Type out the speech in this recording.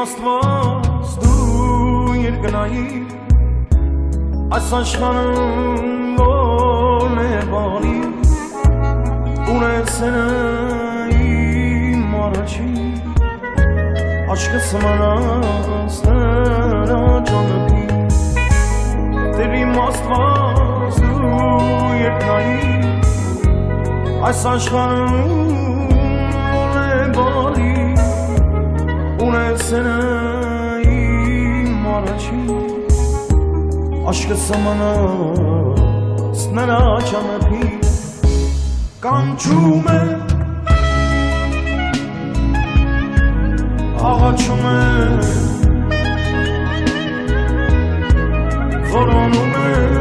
Աստված դու երկնայի այս աշխարհում որն է բարի ունեցել իմ առաջին աչքս մանած նրա ճանապի Տեր իմ Աստված դու երկնայի այս աշխարհում որն է բարի ունեցել իմ առաջին Aşkı samanaz nara çanapi Kançume Ağaçume Voronume